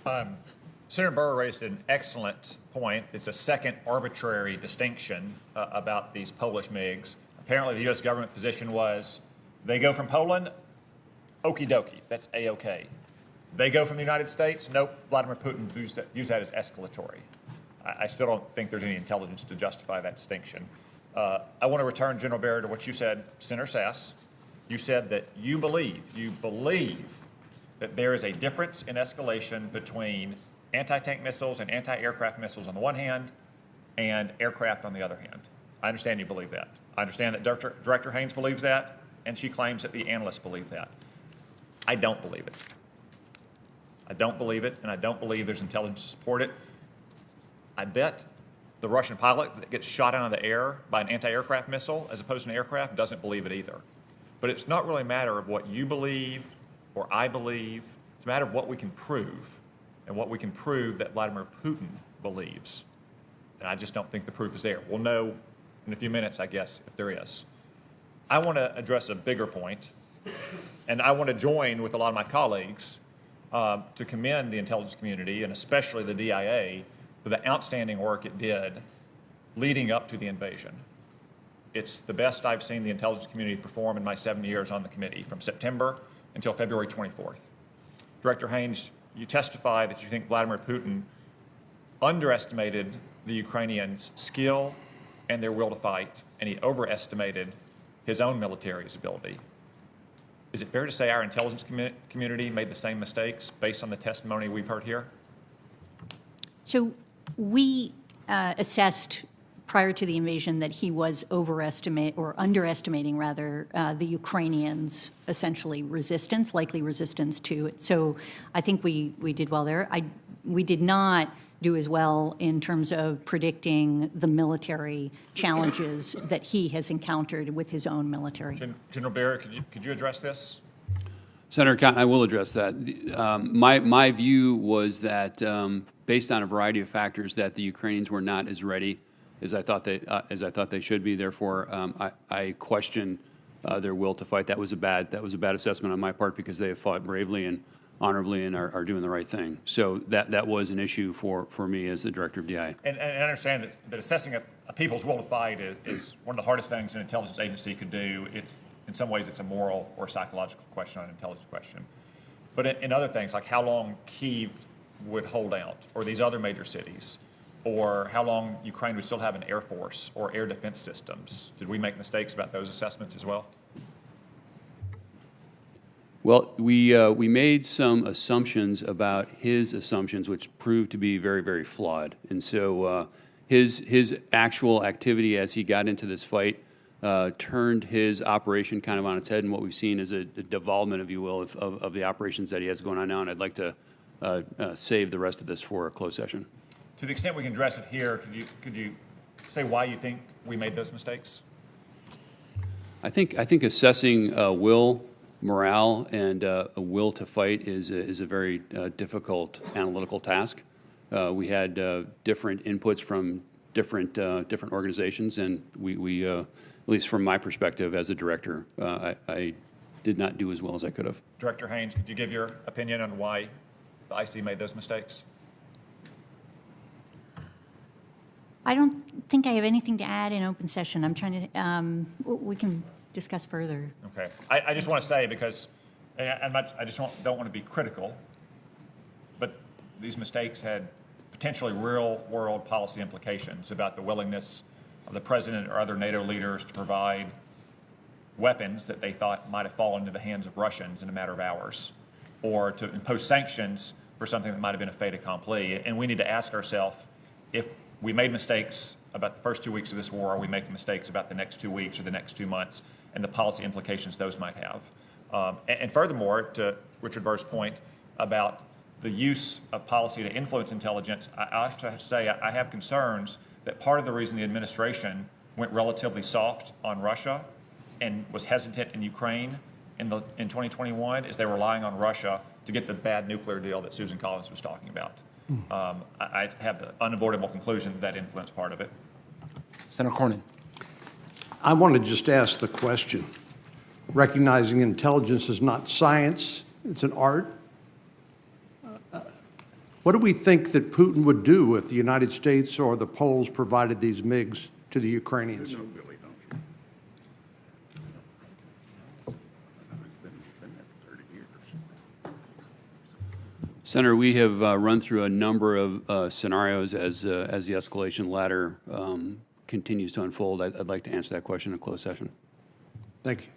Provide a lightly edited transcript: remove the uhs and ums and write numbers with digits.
Senator Burr raised an excellent point. It's a second arbitrary distinction about these Polish MiGs. Apparently, the U.S. government position was they go from Poland, okie dokie, that's A-OK. They go from the United States, nope, Vladimir Putin views that as escalatory. I still don't think there's any intelligence to justify that distinction. I want to return, General Barrett, to what you said, Senator Sass. You said that you believe that there is a difference in escalation between anti-tank missiles and anti-aircraft missiles on the one hand and aircraft on the other hand. I understand you believe that. I understand that Director Haines believes that, and she claims that the analysts believe that. I don't believe it. I don't believe it, and I don't believe there's intelligence to support it. I bet the Russian pilot that gets shot out of the air by an anti-aircraft missile as opposed to an aircraft doesn't believe it either. But it's not really a matter of what you believe or I believe. It's a matter of what we can prove, and what we can prove that Vladimir Putin believes. And I just don't think the proof is there. We'll know in a few minutes, I guess, if there is. I want to address a bigger point, and I want to join with a lot of my colleagues to commend the intelligence community, and especially the DIA, for the outstanding work it did leading up to the invasion. It's the best I've seen the intelligence community perform in my 7 years on the committee, from September until February 24th. Director Haines, you testify that you think Vladimir Putin underestimated the Ukrainians' skill and their will to fight, and he overestimated his own military's ability. Is it fair to say our intelligence community made the same mistakes based on the testimony we've heard here? So we assessed prior to the invasion that he was underestimating rather the Ukrainians' essentially resistance, likely resistance to it. So I think we did well there. We did not do as well in terms of predicting the military challenges that he has encountered with his own military. General Barrett, could you address this? Senator Cotton, I will address that. My view was that, based on a variety of factors, that the Ukrainians were not as ready as I thought they should be. Therefore, I question their will to fight. That was a bad assessment on my part, because they have fought bravely and honorably and are doing the right thing. So that was an issue for me as the director of DI. And I understand that assessing a people's will to fight is one of the hardest things an intelligence agency could do. In some ways, it's a moral or psychological question, not an intelligence question. But in other things, like how long Kyiv would hold out, or these other major cities, or how long Ukraine would still have an air force or air defense systems, did we make mistakes about those assessments as well? Well, we made some assumptions about his assumptions, which proved to be very, very flawed. And so his actual activity as he got into this fight turned his operation kind of on its head, and what we've seen is a devolvement, if you will, of the operations that he has going on now. And I'd like to save the rest of this for a closed session. To the extent we can address it here, could you say why you think we made those mistakes? I think assessing will, morale, and a will to fight is a very difficult analytical task. We had different inputs from different organizations, and we at least from my perspective as a director, I did not do as well as I could have. Director Haines, could you give your opinion on why the IC made those mistakes? I don't think I have anything to add in open session. I'm trying to, we can discuss further. Okay. I just want to say, because I just don't want to be critical, but these mistakes had potentially real-world policy implications about the willingness of the president or other NATO leaders to provide weapons that they thought might have fallen into the hands of Russians in a matter of hours, or to impose sanctions for something that might have been a fait accompli. And we need to ask ourselves, if we made mistakes about the first 2 weeks of this war, are we making mistakes about the next 2 weeks or the next 2 months and the policy implications those might have? And furthermore, to Richard Burr's point about the use of policy to influence intelligence, I have to say I have concerns that part of the reason the administration went relatively soft on Russia and was hesitant in Ukraine in 2021 is they were relying on Russia to get the bad nuclear deal that Susan Collins was talking about. I have the unavoidable conclusion that influenced part of it. Senator Cornyn. I want to just ask the question, recognizing intelligence is not science, it's an art. What do we think that Putin would do if the United States or the Poles provided these MiGs to the Ukrainians? Senator, we have run through a number of scenarios as the escalation ladder continues to unfold. I'd like to answer that question in a closed session. Thank you.